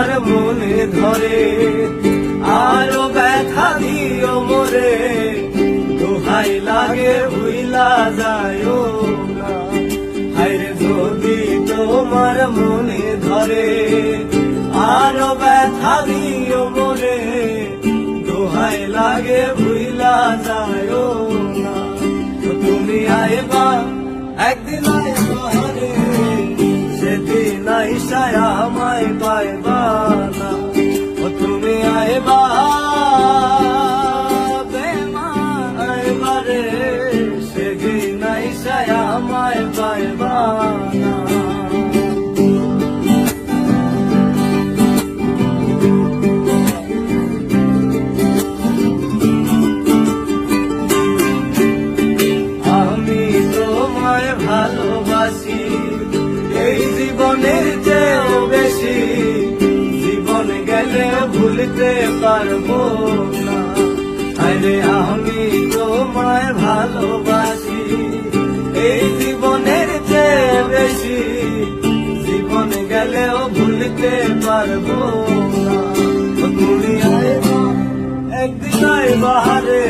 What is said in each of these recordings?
তোমার মনে ধরে, আরো ব্যথা দিও মোরে, দোহাই লাগে ভুইলা যায়ও না। হায়রে যদি তোমার মনে ধরে, আরো ব্যথা দিও মোরে, দোহাই লাগে ভুইলা যায়ও না। তুমি আইবা একদিন আইবা রে, সেদিন আইসায় আমায় পাইবা না। তুমি আইবা বেমান আইবা রে, সেদিন আইসায় আমায় পাইবা না। ভালোবাসি এই জীবনের চেয়েও বেশি, জীবন গেলে ভুলতে পারবো না। আরে আমি তোমায় ভালোবাসি এই জীবনের চেয়ে বেশি, জীবন গেলেও ভুলতে পারবো না। তুমি আইবা একদিন আইবা রে,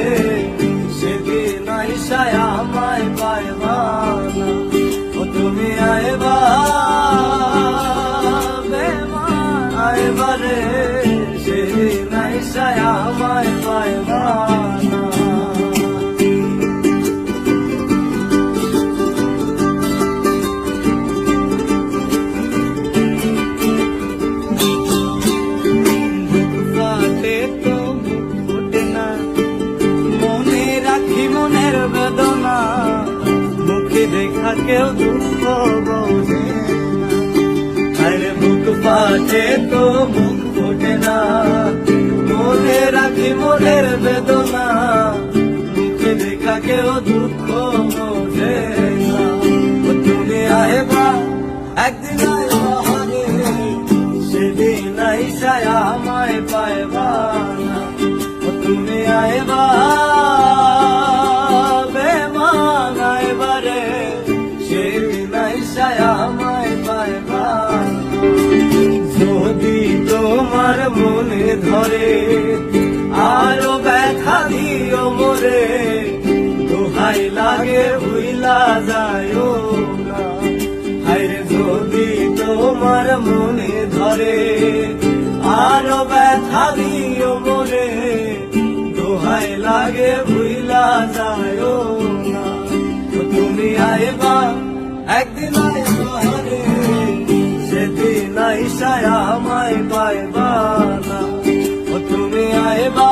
সেদিন আইসায় আমায় পাইবা না। তুমি আইবা বেমান আইবা রে, সেদিন আইসায় আমায় পাইবা না। মনের বেদনা মুখে দেখা কেউ দুঃখ বোঝে না। আরে বুক ফাটে তো মুখ ফোটে না, মনে রাখি মনের বেদনা মুখে দেখা কেউ দুঃখ বোঝে না। তুমি আইবা একদিন আইবা রে, সেদিন আইসায় আমায় পাইবা না। তুমি আইবা বেমান আইবা রে, সেদিন আইসায় আমায় পাইবা না। যদি তোমার মনে ধরে, আরো ব্যথা দিও মোরে, দোহাই লাগে ভুইলা যায়ও না। হায়রে যদি তোমার মনে ধরে, আরো ব্যথা দিও মোরে, দোহাই লাগে ভুইলা যায়ও না। তুমি আইবা একদিন আইবা রে, সেদিন আইসায় আমায় পাইবা না। তুমি আইবা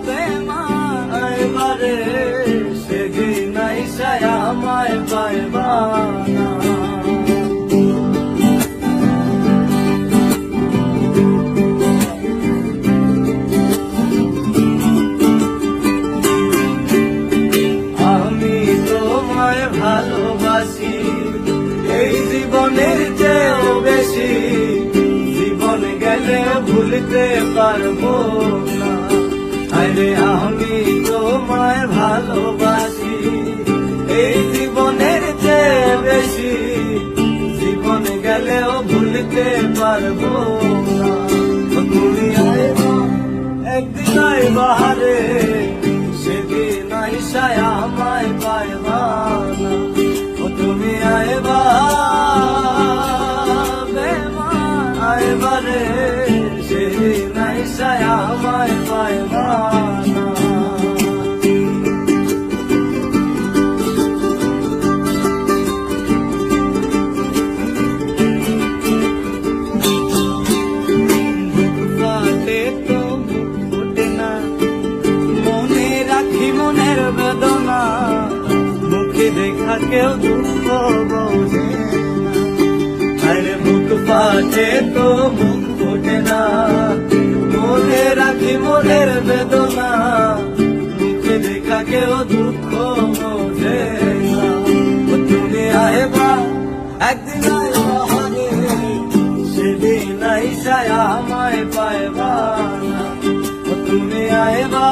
বেমান আইবা রে, সেদিন আইসায় আমায় পাইবা না। ভালোবাসি এই জীবনের চেয়েও বেশি, জীবন গেলে ভুলতে পারবো না। আরে আমি তোমায় ভালোবাসি এই জীবনের চেয়ে বেশি, জীবন গেলেও ভুলতে পারবো না। তুমি আইবা একদিন আইবা রে, সেদিন আইসায় আমায় পাইবা না। তুমি আইবা বেমান আইবা রে, সেদিন আইসায় আমায় পাইবা না। মনের বেদনা মুখে দেখা কেউ দুঃখ বোঝে না। আরে বুক ফাটে তো মুখ ফোটে না, মনে রাখি মনের বেদনা মুখে দেখা কেউ দুঃখ বোঝে না। তুমি আইবা একদিন আইবা রে, সেদিন আইসায় আমায় পাইবা না। তুমি আইবা